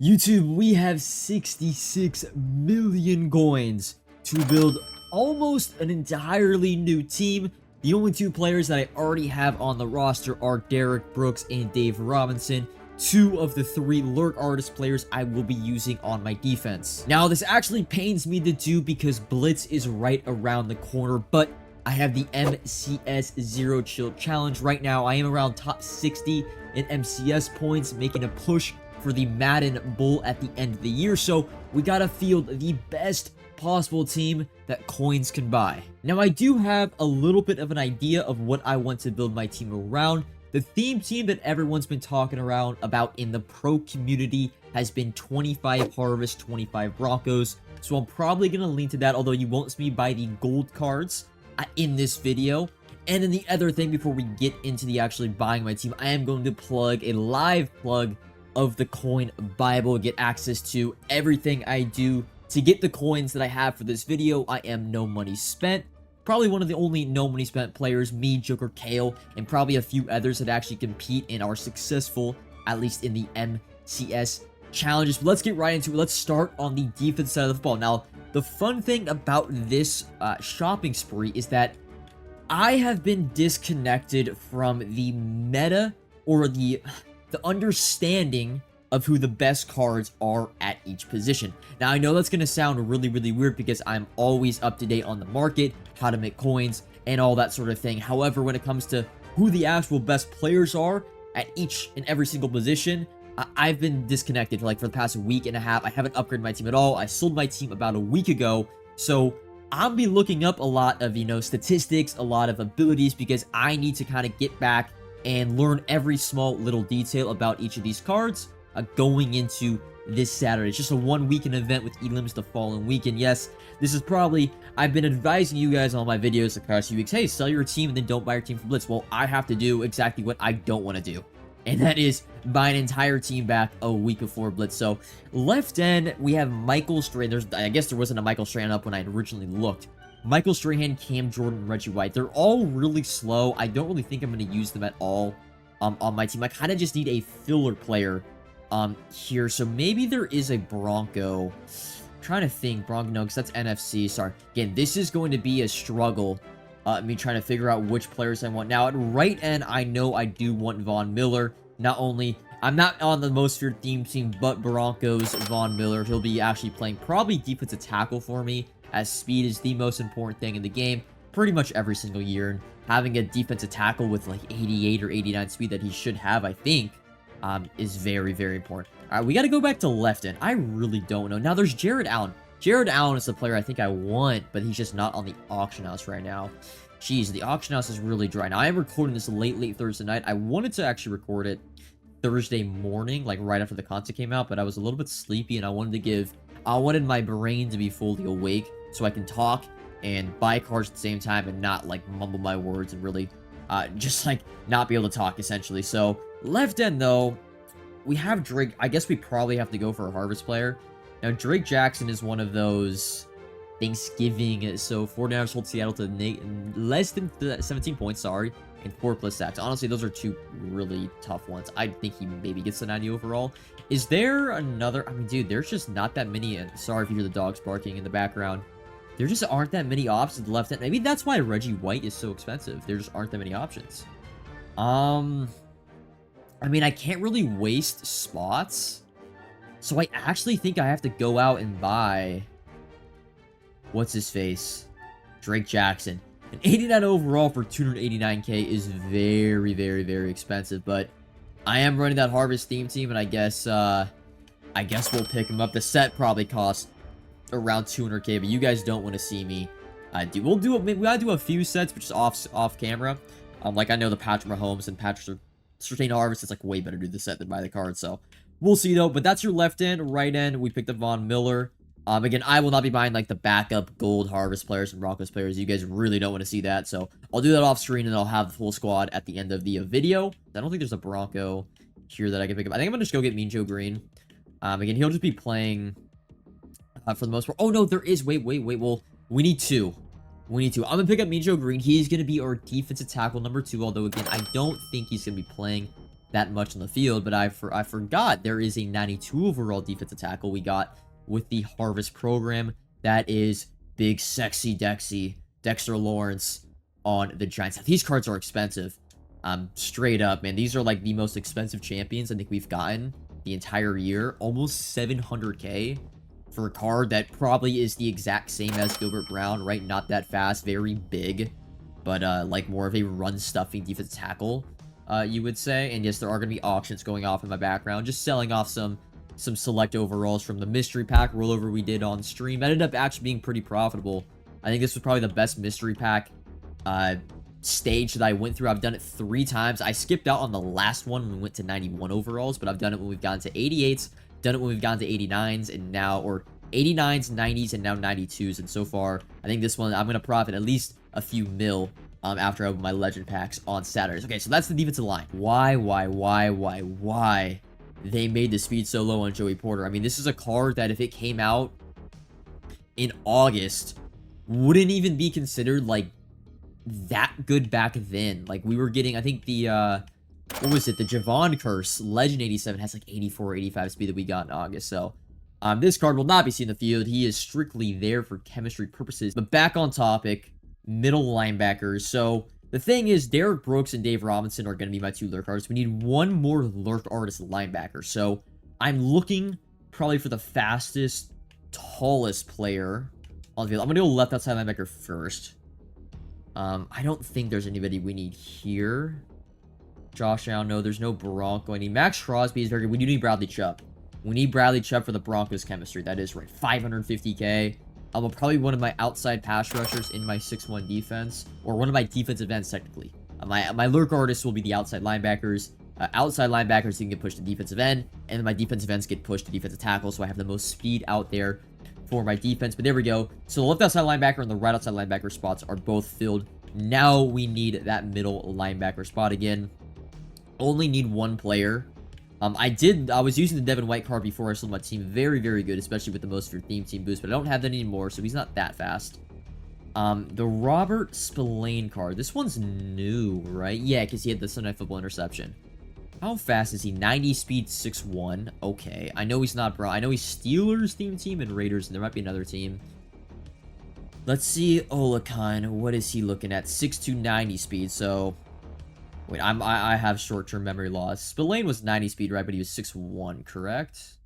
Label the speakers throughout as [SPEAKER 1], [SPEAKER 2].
[SPEAKER 1] YouTube, we have 66 million coins to build almost an entirely new team. The only two players that I already have on the roster are Derek Brooks and Dave Robinson, two of the three Lurk Artist players I will be using on my defense. Now, this actually pains me to do because Blitz is right around the corner, but I have the MCS Zero Chill Challenge. Right now, I am around top 60 in MCS points, making a push for the Madden Bowl at the end of the year, so we gotta field the best possible team that coins can buy. Now, I do have a little bit of an idea of what I want to build my team around. The theme team that everyone's been talking around about in the pro community has been 25 Harvest, 25 Broncos, so I'm probably gonna lean to that, although you won't see me buy the gold cards in this video. And then the other thing, before we get into the actually buying my team, I am going to plug a live plug of the Coin Bible, get access to everything I do to get the coins that I have for this video. I am no money spent, probably one of the only no money spent players, me, Joker, Kale, and probably a few others that actually compete and are successful, at least in the MCS challenges. But let's get right into it. Let's start on the defense side of the football. Now, the fun thing about this shopping spree is that I have been disconnected from the meta or the understanding of who the best cards are at each position. Now, I know that's going to sound really weird because I'm always up to date on the market, how to make coins, and all that sort of thing. However, when it comes to who the actual best players are at each and every single position, I've been disconnected for the past week and a half. I haven't upgraded my team at all. I sold my team about a week ago, so I'll be looking up a lot of, statistics, a lot of abilities, because I need to kind of get back and learn every small little detail about each of these cards going into this Saturday. It's just a one-weekend event with elims the following weekend. Yes, this is probably, I've been advising you guys on my videos the past few weeks, hey, sell your team and then don't buy your team for Blitz. Well, I have to do exactly what I don't want to do, and that is buy an entire team back a week before Blitz. So, left end, we have Michael Strahan. I guess there wasn't a Michael Strahan up when I originally looked. Michael Strahan, Cam Jordan, and Reggie White. They're all really slow. I don't really think I'm going to use them at all on my team. I kind of just need a filler player here. So maybe there is a Bronco. I'm trying to think. Bronco, no, because that's NFC. Sorry. Again, this is going to be a struggle. Me trying to figure out which players I want. Now, at right end, I know I do want Von Miller. Not only, I'm not on the most feared theme team, but Broncos, Von Miller. He'll be actually playing probably defensive tackle for me, as speed is the most important thing in the game pretty much every single year. And having a defensive tackle with 88 or 89 speed that he should have, I think, is very important. All right, we got to go back to left end. I really don't know. Now, there's Jared Allen. Jared Allen is the player I think I want, but he's just not on the auction house right now. Jeez, the auction house is really dry. Now, I am recording this late Thursday night. I wanted to actually record it Thursday morning, right after the content came out, but I was a little bit sleepy, and I wanted my brain to be fully awake so I can talk and buy cards at the same time and not, mumble my words and really, just, not be able to talk, essentially. So, left end, though, we have Drake. I guess we probably have to go for a Harvest player. Now, Drake Jackson is one of those Thanksgiving, so 49ers hold Seattle to less than 17 points, sorry, and 4+ sacks. Honestly, those are two really tough ones. I think he maybe gets the 90 overall. Is there another? I mean, dude, there's just not that many. Sorry if you hear the dogs barking in the background. There just aren't that many options at the left end. Maybe that's why Reggie White is so expensive. There just aren't that many options. I mean, I can't really waste spots. So I actually think I have to go out and buy, what's his face? Drake Jackson. An 89 overall for 289k is very expensive, but I am running that Harvest theme team, and I guess we'll pick him up. The set probably costs around 200k, but you guys don't want to see me we gotta do a few sets, but just off camera. I know the Patrick Mahomes and Patrick Surtain Harvest, it's way better to do the set than buy the card, so we'll see though. But that's your left end. Right end, we picked up Von Miller. Again, I will not be buying the backup gold Harvest players and Broncos players. You guys really don't want to see that, so I'll do that off screen and I'll have the full squad at the end of the video. I don't think there's a Bronco here that I can pick up. I think I'm gonna just go get iJoebruin. Again, he'll just be playing for the most part. Oh no, there is. Wait. Well, we need two. I'm gonna pick up iJoebruin. He's gonna be our defensive tackle number 2. Although again, I don't think he's gonna be playing that much on the field, but I forgot there is a 92 overall defensive tackle we got with the Harvest program. That is big, sexy Dexter Lawrence on the Giants. These cards are expensive. Straight up, man. These are like the most expensive champions I think we've gotten the entire year. Almost 700k for a card that probably is the exact same as Gilbert Brown, right? Not that fast, very big, but like more of a run-stuffing defensive tackle, you would say. And yes, there are going to be auctions going off in my background, just selling off some select overalls from the mystery pack rollover we did on stream. Ended up actually being pretty profitable. I think this was probably the best mystery pack stage that I went through. I've done it 3 times. I skipped out on the last one when we went to 91 overalls, but I've done it when we've gotten to 88s, done it when we've gotten to 89s, and now, or 89s, 90s, and now 92s. And so far, I think this one, I'm going to profit at least a few mil after I open my legend packs on Saturdays. Okay, so that's the defensive line. Why they made the speed so low on Joey Porter? I mean, this is a card that if it came out in August, wouldn't even be considered like that good back then. Like, we were getting, I think the what was it, the Javon Curse Legend 87 has like 84 85 speed that we got in August. So this card will not be seen in the field. He is strictly there for chemistry purposes. But back on topic, middle linebackers. So the thing is, Derek Brooks and Dave Robinson are going to be my 2 lurk artists. We need 1 more lurk artist linebacker. So I'm looking probably for the fastest, tallest player on the field. I'm going to go left outside linebacker first. I don't think there's anybody we need here. Josh Allen, no, there's no Bronco. I need Max Crosby is very good. We do need Bradley Chubb. We need Bradley Chubb for the Broncos chemistry. That is right. 550k. Probably one of my outside pass rushers in my 6-1 defense, or one of my defensive ends technically. My lurk artists will be the outside linebackers. Outside linebackers can get pushed to defensive end, and then my defensive ends get pushed to defensive tackle, so I have the most speed out there for my defense. But there we go. So the left outside linebacker and the right outside linebacker spots are both filled. Now we need that middle linebacker spot again. Only need 1 player. I was using the Devin White card before I sold my team. Very, very good, especially with the most of your theme team boost, but I don't have that anymore, so he's not that fast. The Robert Spillane card. This one's new, right? Yeah, because he had the Sunday Night Football interception. How fast is he? 90 speed, 6'1". Okay. I know he's not Brown. I know he's Steelers theme team and Raiders, and there might be another team. Let's see Olakan. What is he looking at? 6'2", 90 speed, so... Wait, I have short-term memory loss. Spillane was 90 speed, right? But he was 6'1", correct?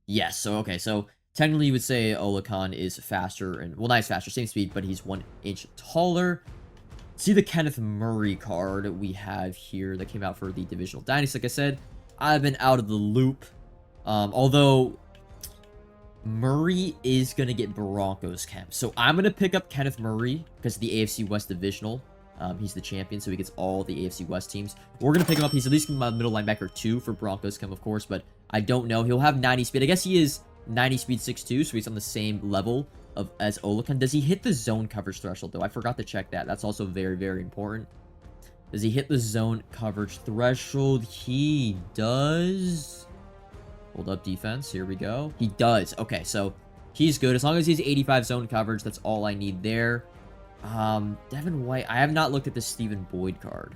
[SPEAKER 1] Yes, so okay, so technically you would say Olakan is faster, and well, not as faster, same speed, but he's 1 inch taller. See the Kenneth Murray card we have here that came out for the Divisional Dynasty. Like I said, I've been out of the loop. Although Murray is going to get Broncos chem. So I'm going to pick up Kenneth Murray because of the AFC West Divisional. He's the champion, so he gets all the AFC West teams. We're going to pick him up. He's at least my middle linebacker 2 for Broncos chem, of course, but I don't know. He'll have 90 speed. I guess he is 90 speed 6'2", so he's on the same level as Olakan. Does he hit the zone coverage threshold, though? I forgot to check that. That's also very, very important. Does he hit the zone coverage threshold? He does. Hold up, defense. Here we go. He does. Okay, so he's good. As long as he's 85 zone coverage, that's all I need there. Devin White. I have not looked at the Stephen Boyd card.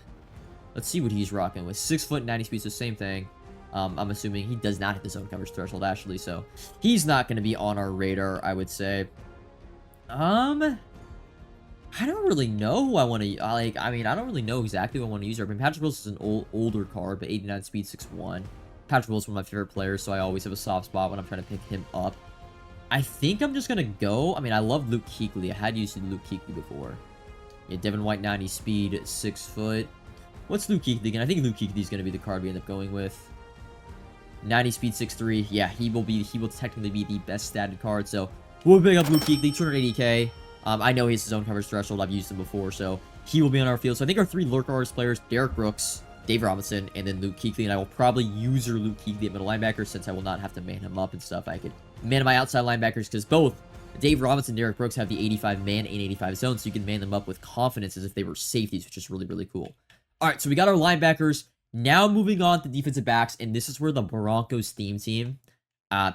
[SPEAKER 1] Let's see what he's rocking with. 6 foot, 90 speed, so same thing. I'm assuming he does not hit the zone coverage threshold, actually, so he's not going to be on our radar, I would say. I don't really know who I want to, I don't really know exactly who I want to use. I mean, Patrick Willis is an older card, but 89 speed, 6'1". Patrick Willis is one of my favorite players, so I always have a soft spot when I'm trying to pick him up. I think I'm just going to go, I love Luke Kuechly. I had used Luke Kuechly before. Yeah, Devin White, 90 speed, 6 foot. What's Luke Kuechly again? I think Luke Kuechly is going to be the card we end up going with. 90 speed, 6'3". Yeah, he will technically be the best statted card, so we'll pick up Luke Kuechly, 280k. I know he has his own coverage threshold. I've used him before, so he will be on our field. So I think our 3 lurk artist players, Derek Brooks, Dave Robinson, and then Luke Kuechly, and I will probably use Luke Kuechly at middle linebacker since I will not have to man him up and stuff. I could man my outside linebackers because both Dave Robinson and Derek Brooks have the 85 man and 85 zone, so you can man them up with confidence as if they were safeties, which is really, really cool. All right, so we got our linebackers. Now moving on to defensive backs, and this is where the Broncos theme team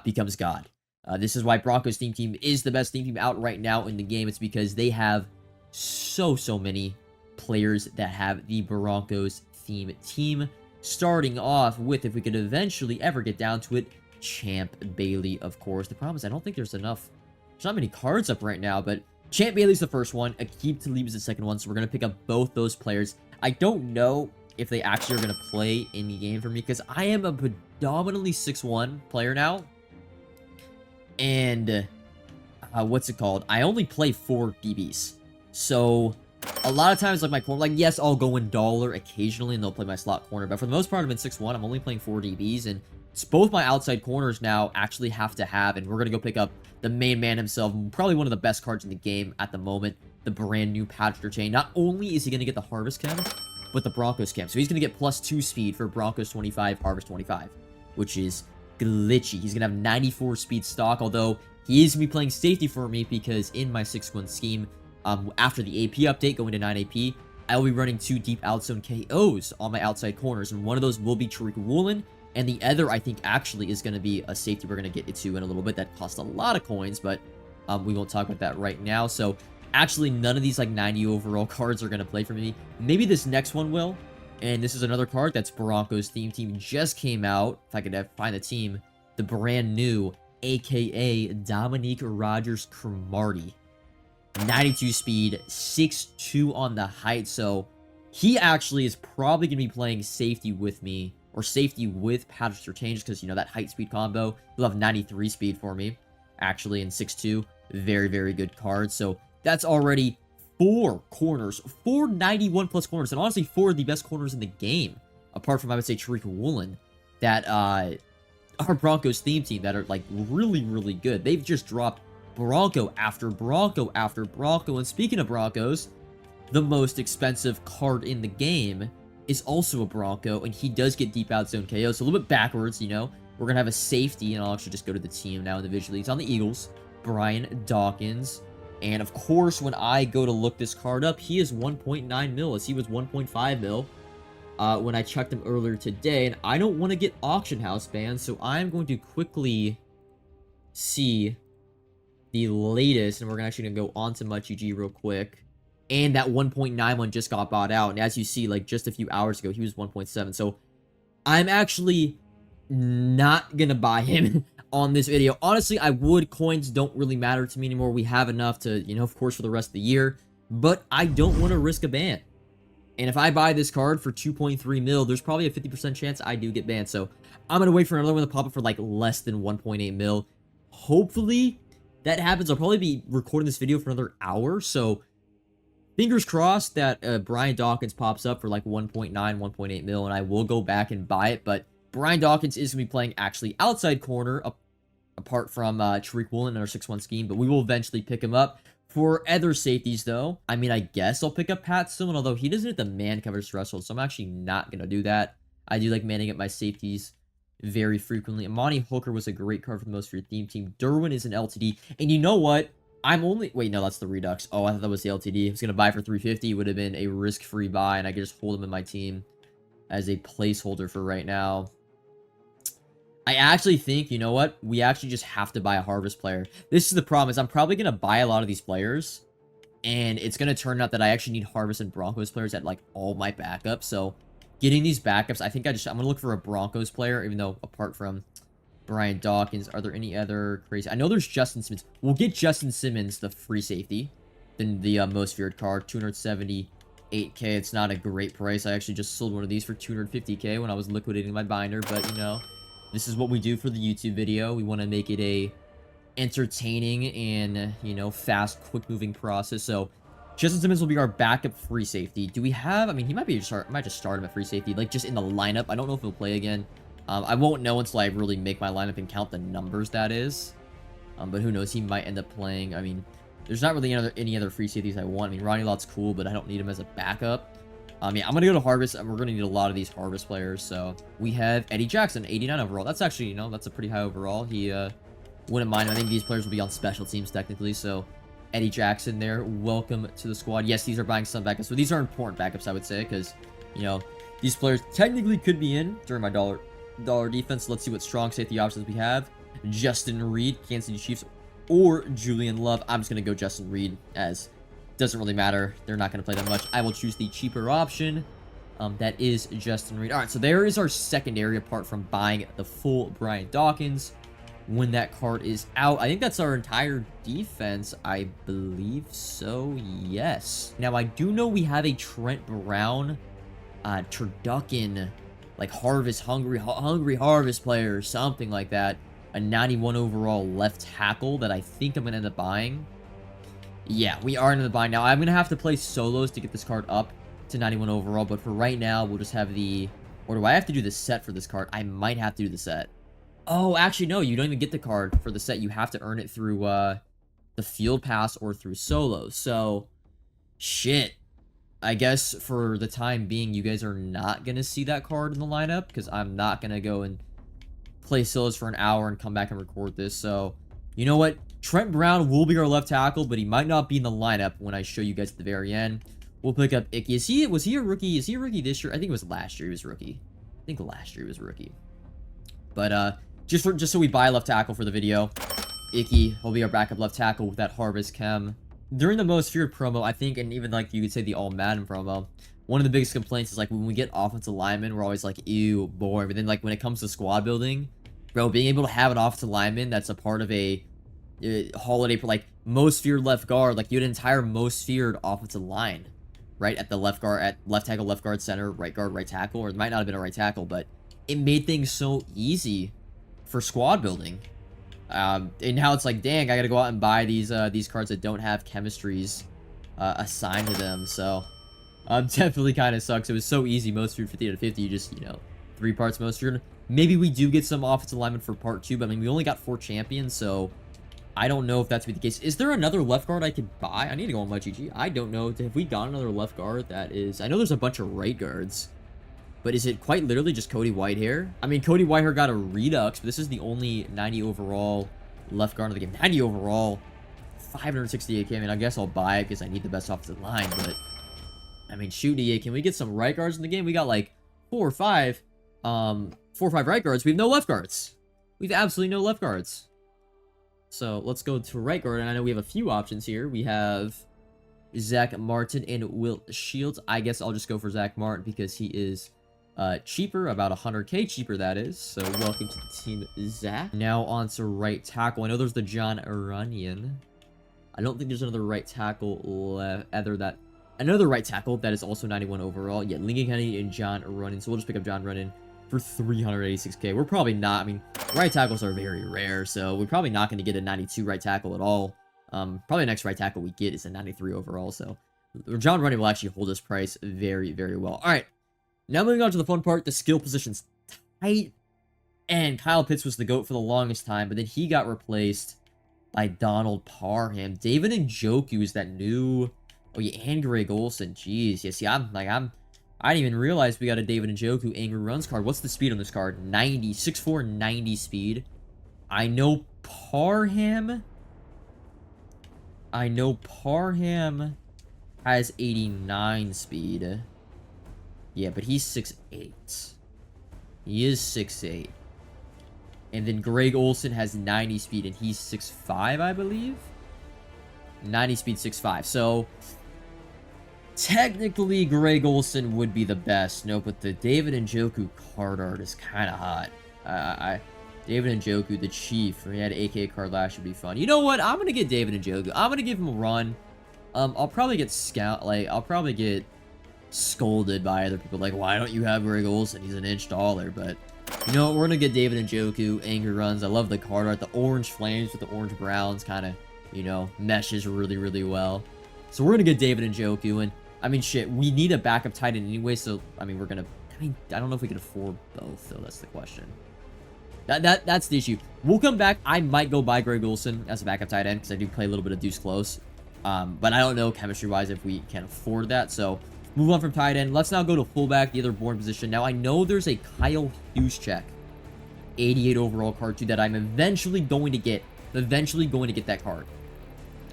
[SPEAKER 1] becomes God. This is why Broncos theme team is the best theme team out right now in the game. It's because they have so many players that have the Broncos theme team. Starting off with, if we could eventually ever get down to it, Champ Bailey, of course. The problem is I don't think there's enough. There's not many cards up right now, but Champ Bailey's the first one. Aqib Talib is the second one, so we're going to pick up both those players. I don't know if they actually are going to play in the game for me, because I am a predominantly 6'1" player now. And, what's it called? I only play 4 DBs. So, a lot of times, like, my corner, like, yes, I'll go in dollar occasionally, and they'll play my slot corner, but for the most part, I'm in 6'1", I'm only playing 4 DBs, and it's both my outside corners now actually have to have, and we're going to go pick up the main man himself, probably one of the best cards in the game at the moment, the brand new Patrick Chain. Not only is he going to get the Harvest Chem, but the Broncos Chem, so he's going to get +2 speed for Broncos 25, Harvest 25, which is glitchy. He's going to have 94 speed stock, although he is going to be playing safety for me, because in my 6-1 scheme, after the AP update, going to 9 AP, I will be running 2 deep outzone KOs on my outside corners, and one of those will be Tariq Woolen, and the other, I think, actually is going to be a safety we're going to get into in a little bit that costs a lot of coins, but we won't talk about that right now. So, actually, none of these, like, 90 overall cards are going to play for me. Maybe this next one will, and this is another card that's Broncos theme team just came out. If I could find the team, the brand new, a.k.a. Dominique Rodgers-Cromartie. 92 speed, 6'2" on the height, so he actually is probably going to be playing safety with me, or safety with Patrick Surtain, just because, you know, that height-speed combo. He'll have 93 speed for me, actually, in 6'2". Very, very good card, so that's already 4 corners, 4 91-plus corners, and honestly, 4 of the best corners in the game, apart from, I would say, Tariq Woolen, that are Broncos theme team that are, like, really, really good. They've just dropped Bronco after Bronco after Bronco. And speaking of Broncos, the most expensive card in the game is also a Bronco, and he does get deep out zone KO. So a little bit backwards, you know. We're going to have a safety, and I'll actually just go to the team now individually. It's on the Eagles, Brian Dawkins. And of course, when I go to look this card up, he is 1.9 mil, as he was 1.5 mil when I checked him earlier today. And I don't want to get auction house banned, so I'm going to quickly see the latest, and we're actually going to go on to MuchGG real quick. And that 1.9 one just got bought out, and as you see, like, just a few hours ago, he was 1.7, so I'm actually not gonna buy him on this video. Honestly, I would. Coins don't really matter to me anymore. We have enough to, you know, of course, for the rest of the year, but I don't want to risk a ban. And if I buy this card for 2.3 mil, there's probably a 50% chance I do get banned, so I'm gonna wait for another one to pop up for, like, less than 1.8 mil. Hopefully that happens. I'll probably be recording this video for another hour, so fingers crossed that Brian Dawkins pops up for like 1.9, 1.8 mil, and I will go back and buy it. But Brian Dawkins is going to be playing actually outside corner, apart from Tariq Woolen in our 6-1 scheme, but we will eventually pick him up. For other safeties, though, I mean, I guess I'll pick up Pat Stillman, although he doesn't hit the man coverage threshold, so I'm actually not going to do that. I do like manning up my safeties very frequently. Amani Hooker was a great card for the most for your theme team. Derwin is an LTD. And you know what? I'm only... Wait, no, that's the Redux. Oh, I thought that was the LTD. I was going to buy for 350. It would have been a risk-free buy, and I could just hold him in my team as a placeholder for right now. I actually think, you know what? We actually just have to buy a Harvest player. This is the problem, is I'm probably going to buy a lot of these players, and it's going to turn out that I actually need Harvest and Broncos players at, like, all my backups, so getting these backups, I think I'm going to look for a Broncos player, even though apart from Brian Dawkins, are there any other crazy? I know there's Justin Simmons. We'll get Justin Simmons, the free safety, then the most feared card, 278k. It's not a great price. I actually just sold one of these for 250k when I was liquidating my binder, but you know, this is what we do for the YouTube video. We want to make it a entertaining and, you know, fast, quick-moving process. So Justin Simmons will be our backup free safety. Do we have... I mean, he might be might just start him at free safety, like, just in the lineup. I don't know if he'll play again. I won't know until I really make my lineup and count the numbers, that is. But who knows? He might end up playing... I mean, there's not really any other free safeties I want. I mean, Ronnie Lott's cool, but I don't need him as a backup. Yeah, I'm going to go to Harvest, and we're going to need a lot of these Harvest players. So, we have Eddie Jackson, 89 overall. That's actually, you know, that's a pretty high overall. He wouldn't mind. I think these players will be on special teams, technically, so... Eddie Jackson there, welcome to the squad. Yes, these are buying some backups, so these are important backups, I would say, because, you know, these players technically could be in during my dollar defense. Let's see what strong safety options we have. Justin Reed, Kansas City Chiefs, or Julian Love. I'm just going to go Justin Reed, as doesn't really matter. They're not going to play that much. I will choose the cheaper option. That is Justin Reed. All right, so there is our secondary apart from buying the full Brian Dawkins when that card is out. I think that's our entire defense. I believe so, yes. Now, I do know we have a Trent Brown, turducken, like Harvest, hungry Harvest player or something like that. A 91 overall left tackle that I think I'm going to end up buying. Yeah, we are in the buying now. I'm going to have to play solos to get this card up to 91 overall, but for right now, we'll just have the... Or do I have to do the set for this card? I might have to do the set. Oh, actually, no, you don't even get the card for the set. You have to earn it through the field pass or through solos. So, shit. I guess for the time being, you guys are not going to see that card in the lineup because I'm not going to go and play solos for an hour and come back and record this. So, you know what? Trent Brown will be our left tackle, but he might not be in the lineup when I show you guys at the very end. We'll pick up Icky. Was he a rookie? Is he a rookie this year? I think it was last year he was rookie. I think last year he was rookie. But just so we buy left tackle for the video, Icky will be our backup left tackle with that Harvest Chem. During the Most Feared promo, I think, and even like you could say the All Madden promo, one of the biggest complaints is like when we get offensive linemen, we're always like, ew, boring. But then like when it comes to squad building, bro, being able to have an offensive lineman that's a part of a holiday, like Most Feared left guard, like you had an entire Most Feared offensive line. Right at the left guard, at left tackle, left guard, center, right guard, right tackle, or it might not have been a right tackle, but it made things so easy for squad building. And now it's like, dang, I gotta go out and buy these cards that don't have chemistries assigned to them. So definitely kind of sucks. It was so easy, Most Feared 50 out of 50. You just, 3 parts Most Feared. Maybe we do get some offensive alignment for part 2, but I mean, we only got 4 champions, so I don't know if that's be the case. Is there another left guard I could buy? I need to go on my GG. I don't know. Have we got another left guard that is... I know there's a bunch of right guards. But is it quite literally just Cody Whitehair? I mean, Cody Whitehair got a Redux, but this is the only 90 overall left guard of the game. 90 overall, 568k. I mean, I guess I'll buy it because I need the best offensive line, but... I mean, shoot, EA, can we get some right guards in the game? We got like 4 or 5 right guards. We have no left guards. We have absolutely no left guards. So let's go to right guard, and I know we have a few options here. We have Zach Martin and Will Shields. I guess I'll just go for Zach Martin because he is cheaper, about 100k cheaper, that is. So welcome to the team, Zach. Now on to right tackle. I know there's the John Runyon. I don't think there's another right tackle left. Another right tackle that is also 91 overall. Yeah, Lincoln Kennedy and John Runyon. So we'll just pick up John Runyon for 386k. We're probably not, I mean, right tackles are very rare, so we're probably not going to get a 92 right tackle at all. Probably the next right tackle we get is a 93 overall, so John Runyon will actually hold his price very, very well. All right, now moving on to the fun part, the skill positions. Tight end. Kyle Pitts was the GOAT for the longest time, but then he got replaced by Donald Parham. David Njoku is that new... Oh, yeah, and Greg Olsen. Jeez, yeah, see, I didn't even realize we got a David Njoku Angry Runs card. What's the speed on this card? 90. 6'4", 90 speed. I know Parham has 89 speed. Yeah, but he's 6'8". He is 6'8". And then Greg Olsen has 90 speed, and he's 6'5", I believe? 90 speed, 6'5". So... technically, Greg Olsen would be the best. No, but the David Njoku card art is kind of hot. David Njoku, the Chief, he had an AK card last year, would be fun. You know what? I'm going to get David Njoku. I'm going to give him a run. I'll probably get I'll probably get scolded by other people. Like, why don't you have Greg Olsen? He's an inch taller. But, you know what? We're going to get David Njoku, Angry Runs. I love the card art. The orange flames with the orange browns kind of, meshes really, really well. So we're going to get David Njoku, and I mean, shit, we need a backup tight end anyway, so, I mean, I don't know if we can afford both, though, that's the question. That's the issue. We'll come back. I might go buy Greg Olsen as a backup tight end, because I do play a little bit of deuce close. But I don't know, chemistry-wise, if we can afford that, so move on from tight end. Let's now go to fullback, the other born position. Now, I know there's a Kyle Juszczyk 88 overall card, too, that I'm eventually going to get. Eventually going to get that card.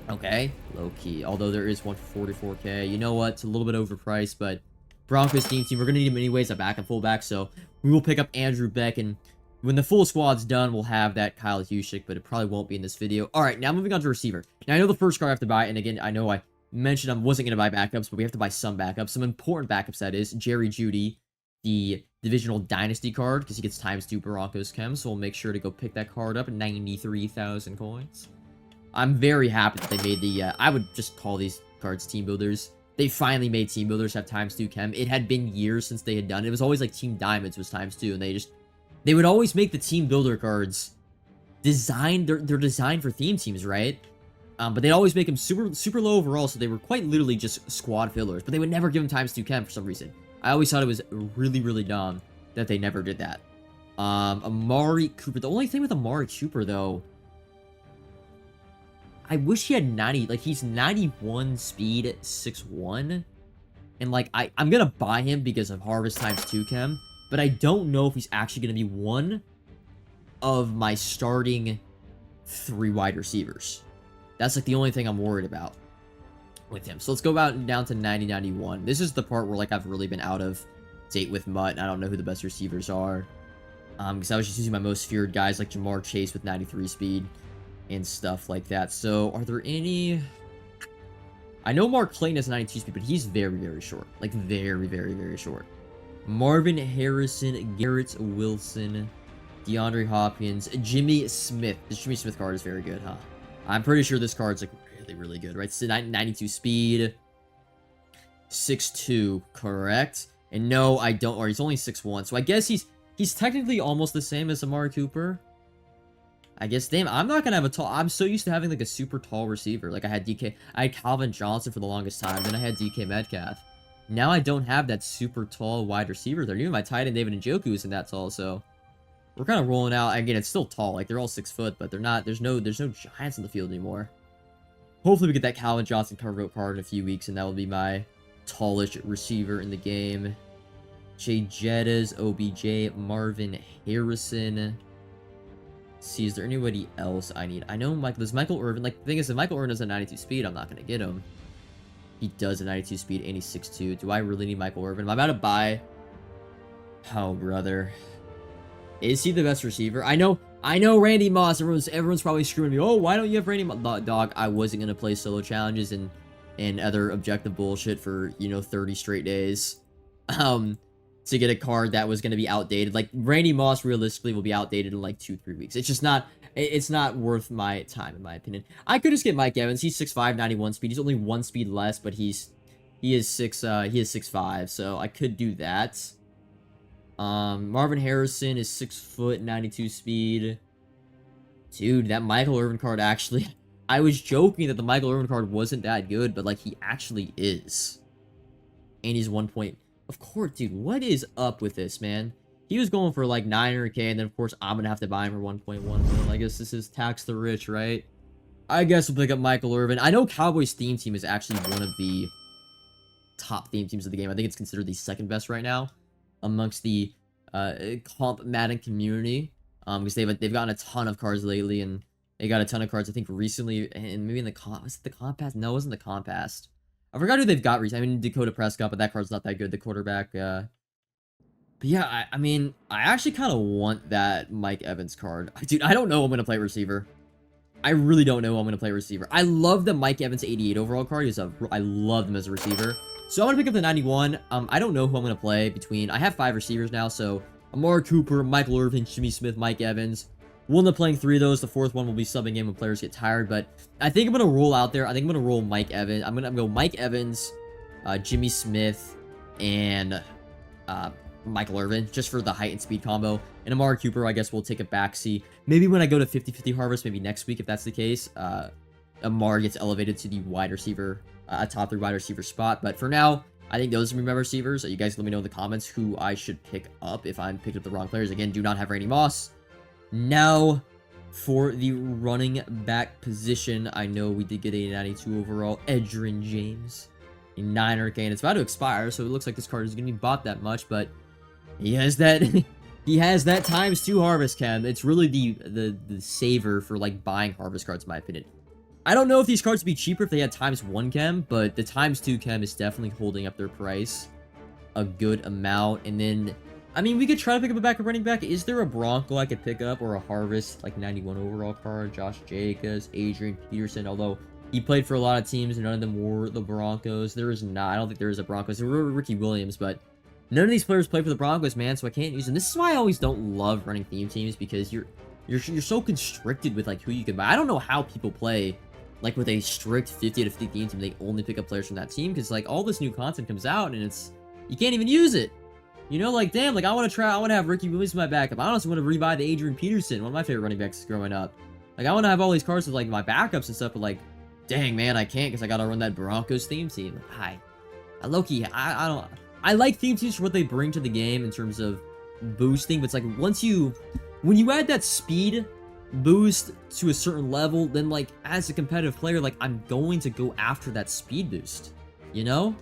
[SPEAKER 1] Okay, low-key. Although there is one for 44k. You know what? It's a little bit overpriced, but Broncos team, we're going to need him anyways, a back and fullback, so we will pick up Andrew Beck, and when the full squad's done, we'll have that Kyle Juszczyk, but it probably won't be in this video. All right, now moving on to receiver. Now, I know the first card I have to buy, and again, I know I mentioned I wasn't going to buy backups, but we have to buy some backups. Some important backups, that is. Jerry Jeudy, the Divisional Dynasty card, because he gets ×2 Broncos Chem, so we'll make sure to go pick that card up at 93,000 coins. I'm very happy that they made the, I would just call these cards team builders. They finally made team builders have ×2 Chem. It had been years since they had done it. It was always like Team Diamonds was ×2, and they would always make the team builder cards designed, they're designed for theme teams, right? But they'd always make them super low overall, so they were quite literally just squad fillers. But they would never give them ×2 Chem for some reason. I always thought it was really dumb that they never did that. Amari Cooper. The only thing with Amari Cooper, though, I wish he had 90, like, he's 91 speed at 6'1". And, like, I'm gonna buy him because of Harvest ×2 Chem, but I don't know if he's actually gonna be one of my starting 3 wide receivers. That's, like, the only thing I'm worried about with him. So let's go down to 90-91. This is the part where, like, I've really been out of date with Mutt, and I don't know who the best receivers are. Because I was just using my most feared guys like Jamar Chase with 93 speed and stuff like that. So, are there any... I know Mark Clayton has 92 speed, but he's very short. Like, very short. Marvin Harrison, Garrett Wilson, DeAndre Hopkins, Jimmy Smith. This Jimmy Smith card is very good, huh? I'm pretty sure this card's, like, really good, right? So 92 speed, 6'2", correct? And no, I don't, or he's only 6'1", so I guess he's technically almost the same as Amari Cooper. I guess, damn, I'm not gonna have a tall, I'm so used to having, like, a super tall receiver. Like, I had Calvin Johnson for the longest time, then I had DK Metcalf. Now I don't have that super tall wide receiver there. Even my tight end David Njoku isn't that tall, so we're kind of rolling out. Again, it's still tall, like, they're all 6 foot, but they're not, there's no giants in the field anymore. Hopefully we get that Calvin Johnson cover vote card in a few weeks, and that will be my tallest receiver in the game. Jay Jettas, OBJ, Marvin Harrison. Let's see, is there anybody else I need? I know there's Michael Irvin. Like, the thing is, if Michael Irvin does a 92 speed, I'm not going to get him. He does a 92 speed, and he's 6'2". Do I really need Michael Irvin? Am I about to buy? Oh, brother. Is he the best receiver? I know Randy Moss. Everyone's probably screwing me. Oh, why don't you have Randy Moss? Dog, I wasn't going to play solo challenges and other objective bullshit for, 30 straight days. To get a card that was going to be outdated. Like, Randy Moss realistically will be outdated in like 2-3 weeks. It's just not, it's not worth my time, in my opinion. I could just get Mike Evans. He's 6'5", 91 speed. He's only 1 speed less, but he is 6'5", so I could do that. Marvin Harrison is 6 foot, 92 speed. Dude, that Michael Irvin card actually, I was joking that the Michael Irvin card wasn't that good, but like, he actually is. And he's 1 point. Of course, dude, what is up with this, man? He was going for like 900k, and then of course I'm gonna have to buy him for 1.1 million. I guess this is tax the rich, right? I guess we'll pick up Michael Irvin. I know Cowboys theme team is actually one of the top theme teams of the game. I think it's considered the second best right now amongst the comp Madden community, because they've gotten a ton of cards lately, and they got a ton of cards I think recently, and maybe in the was it the Compass? No, it wasn't the Compass. I forgot who they've got recently. I mean, Dakota Prescott, but that card's not that good, the quarterback. But yeah, I mean, I actually kind of want that Mike Evans card. Dude, I don't know who I'm going to play receiver. I really don't know who I'm going to play receiver. I love the Mike Evans 88 overall card. I love him as a receiver. So I'm going to pick up the 91. I don't know who I'm going to play between. I have 5 receivers now, so Amari Cooper, Michael Irvin, Jimmy Smith, Mike Evans. We'll end up playing 3 of those. The 4th one will be subbing in when players get tired, but I think I'm going to roll out there. I think I'm going to roll Mike Evans. I'm going to go Mike Evans, Jimmy Smith, and Michael Irvin, just for the height and speed combo. And Amari Cooper, I guess we'll take a backseat. Maybe when I go to 50-50 Harvest, maybe next week, if that's the case, Amari gets elevated to the wide receiver, a top 3 wide receiver spot. But for now, I think those are my receivers. You guys let me know in the comments who I should pick up if I'm picking up the wrong players. Again, do not have Randy Moss. Now, for the running back position, I know we did get a 92 overall, Edgerrin James, a 900k, and it's about to expire, so it looks like this card is going to be bought that much, but he has that, he has that ×2 Harvest Chem. It's really the saver for, like, buying Harvest cards, in my opinion. I don't know if these cards would be cheaper if they had ×1 Chem, but the ×2 Chem is definitely holding up their price a good amount, and then I mean, we could try to pick up a backup running back. Is there a Bronco I could pick up or a Harvest, like 91 overall card? Josh Jacobs, Adrian Peterson. Although He played for a lot of teams, and none of them were the Broncos. There is not. I don't think there is a Broncos. There were Ricky Williams, but none of these players play for the Broncos, man, so I can't use them. This is why I always don't love running theme teams, because you're so constricted with, like, who you can buy. I don't know how people play, like, with a strict 50 to 50 theme team. They only pick up players from that team, because, like, all this new content comes out, and you can't even use it. You know, like, damn, like, I want to have Ricky Williams in my backup. I honestly want to rebuy the Adrian Peterson, one of my favorite running backs growing up. Like, I want to have all these cards with, like, my backups and stuff, but, like, dang, man, I can't, because I got to run that Broncos theme team. Hi. Low-key, I don't... I like theme teams for what they bring to the game in terms of boosting, but it's like, when you add that speed boost to a certain level, then, like, as a competitive player, like, I'm going to go after that speed boost, you know?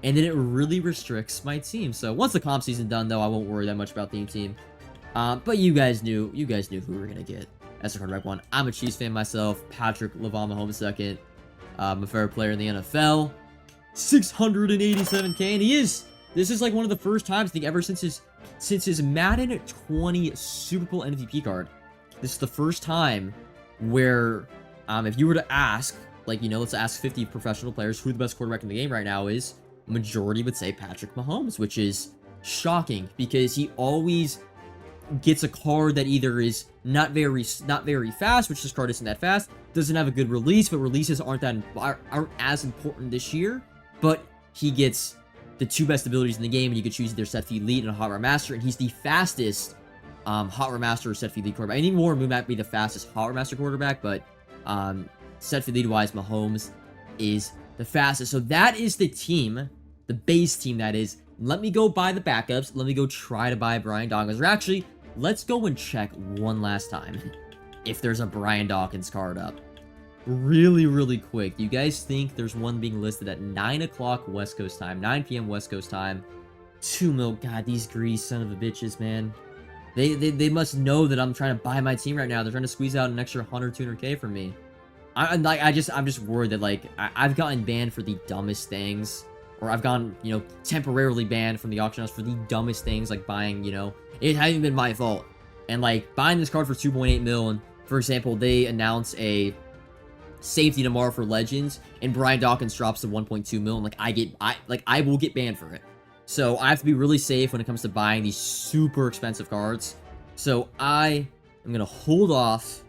[SPEAKER 1] And then it really restricts my team. So once the comp season done, though, I won't worry that much about theme team. But you guys knew who we were gonna get as a quarterback one. I'm a Chiefs fan myself. Patrick Mahomes second. My favorite player in the NFL. 687K, and this is like one of the first times, I think, ever since his Madden 20 Super Bowl MVP card. This is the first time where, if you were to ask, like, you know, let's ask 50 professional players who the best quarterback in the game right now is, majority would say Patrick Mahomes, which is shocking, because he always gets a card that either is not very fast, which this card isn't that fast, doesn't have a good release, but releases aren't as important this year, but he gets the two best abilities in the game, and you could choose either Set Feed Lead and a Hot Rod Master, and he's the fastest Hot Rod Master or Set Feed Lead quarterback. I think Warren Moon might be the fastest Hot Rod Master quarterback, but Set Feed Lead wise, Mahomes is the fastest. So that is the team, the base team, that is. Let me go buy the backups. Let me go try to buy Brian Dawkins. Or actually, let's go and check one last time if there's a Brian Dawkins card up. Really quick. Do you guys think there's one being listed at 9 o'clock West Coast time, 9 p.m. West Coast time? 2 mil. God, these greedy son of a bitches, man. They must know that I'm trying to buy my team right now. They're trying to squeeze out an extra 100, 200K from me. I'm just worried that, like, I've gotten banned for the dumbest things, or I've gone, you know, temporarily banned from the auction house for the dumbest things, like buying, you know, it hasn't been my fault. And, like, buying this card for 2.8 mil, and, for example, they announce a safety tomorrow for Legends, and Brian Dawkins drops to 1.2 mil, and, like, I will get banned for it. So I have to be really safe when it comes to buying these super expensive cards. So I am going to hold off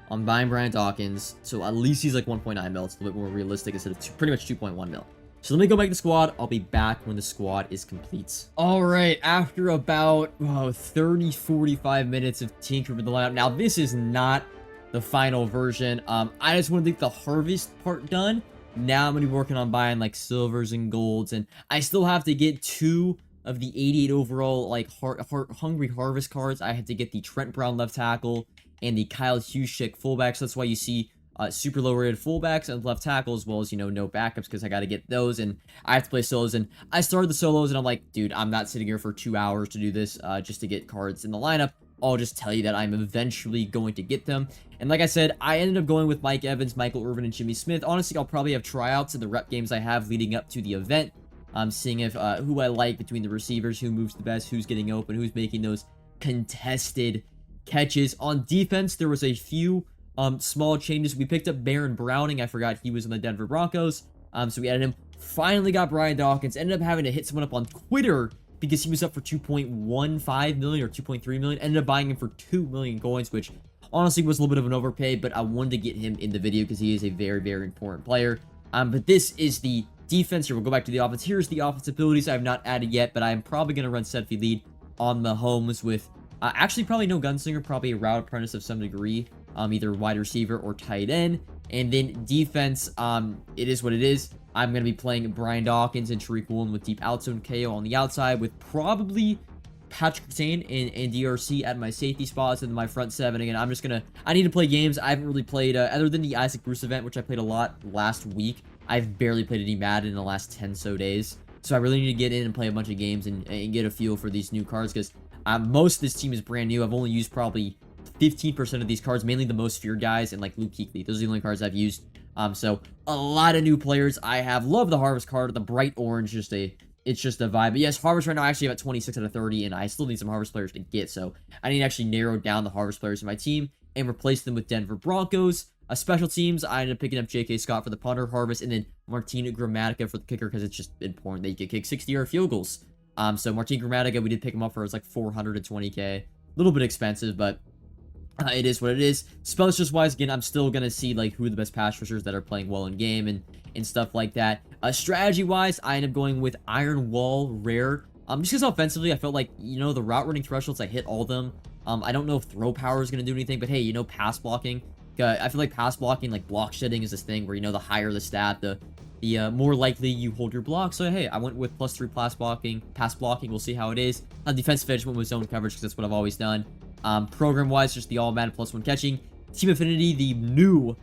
[SPEAKER 1] on buying Brian Dawkins, so at least he's like 1.9 mil. It's a little bit more realistic instead of pretty much 2.1 mil. So let me go back to the squad. I'll be back when the squad is complete. All right, after about 30, 45 minutes of tinkering with the lineup. Now, this is not the final version. I just want to get the harvest part done. Now I'm going to be working on buying, like, silvers and golds, and I still have to get 2 of the 88 overall, like, Hungry Harvest cards. I had to get the Trent Brown left tackle and the Kyle Juszczyk fullback, so that's why you see super low rated fullbacks and left tackle, as well as, you know, no backups, because I got to get those, and I have to play solos. And I started the solos, and I'm like, dude, I'm not sitting here for 2 hours to do this just to get cards in the lineup. I'll just tell you that I'm eventually going to get them. And like I said, I ended up going with Mike Evans, Michael Irvin, and Jimmy Smith. Honestly, I'll probably have tryouts in the rep games I have leading up to the event. I'm seeing if who I like between the receivers, who moves the best, who's getting open, who's making those contested catches. On defense, there was a few small changes. We picked up Baron Browning. I forgot he was in the Denver Broncos. So we added him. Finally got Brian Dawkins. Ended up having to hit someone up on Twitter because he was up for 2.15 million or 2.3 million. Ended up buying him for 2 million coins, which honestly was a little bit of an overpay, but I wanted to get him in the video because he is a very important player. But this is the defense. Here, we'll go back to the offense. Here's the offense abilities I have not added yet, but I am probably going to run set feed lead on Mahomes with actually probably no gunslinger, probably a route apprentice of some degree, either wide receiver or tight end. And then defense, it is what it is. I'm going to be playing Brian Dawkins and Tariq Woolen with deep outzone KO on the outside, with probably Patrick Sane and DRC at my safety spots and my front seven. Again, I need to play games. I haven't really played, other than the Isaac Bruce event, which I played a lot last week. I've barely played any Madden in the last 10 so days. So I really need to get in and play a bunch of games and get a feel for these new cards, because most of this team is brand new. I've only used probably 15% of these cards, mainly the most feared guys and like Luke Kuechly. Those are the only cards I've used. So a lot of new players I have. Love the Harvest card. The bright orange, it's just a vibe. But yes, Harvest right now I actually have at 26 out of 30, and I still need some Harvest players to get. So I need to actually narrow down the Harvest players in my team and replace them with Denver Broncos. Special teams, I ended up picking up J.K. Scott for the punter harvest, and then Martin Gramatica for the kicker, because it's just important that you can kick 60-yard field goals. So Martin Gramatica, we did pick him up for, it was like 420k. A little bit expensive, but it is what it is. Spellsters wise, again, I'm still gonna see like who are the best pass rushers that are playing well in game and stuff like that. Strategy wise, I end up going with Iron Wall Rare. Just because offensively, I felt like, you know, the route running thresholds, I hit all of them. I don't know if throw power is gonna do anything, but hey, you know, pass blocking. I feel like pass blocking, like block shedding, is this thing where, you know, the higher the stat, the more likely you hold your block. So hey, I went with +3 pass blocking. We'll see how it is. Defensive edge went with zone coverage because that's what I've always done. Program-wise, just the all-Madden +1 catching. Team Affinity, the new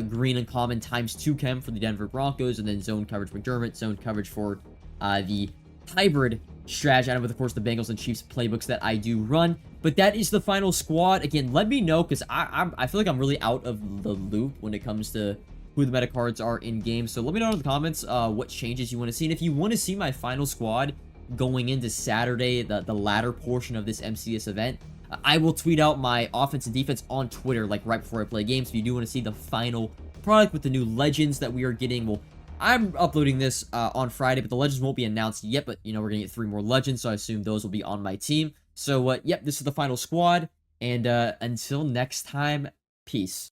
[SPEAKER 1] green uncommon ×2 chem for the Denver Broncos, and then zone coverage McDermott, zone coverage for the hybrid strategy item with, of course, the Bengals and Chiefs playbooks that I do run. But that is the final squad. Again, let me know, because I feel like I'm really out of the loop when it comes to who the meta cards are in game. So let me know in the comments what changes you want to see. And if you want to see my final squad going into Saturday, the latter portion of this MCS event, I will tweet out my offense and defense on Twitter, like right before I play games. If you do want to see the final product with the new legends that we are getting, well, I'm uploading this on Friday, but the legends won't be announced yet. But, you know, we're going to get 3 more legends, so I assume those will be on my team. So, yep, this is the final squad. And until next time, peace.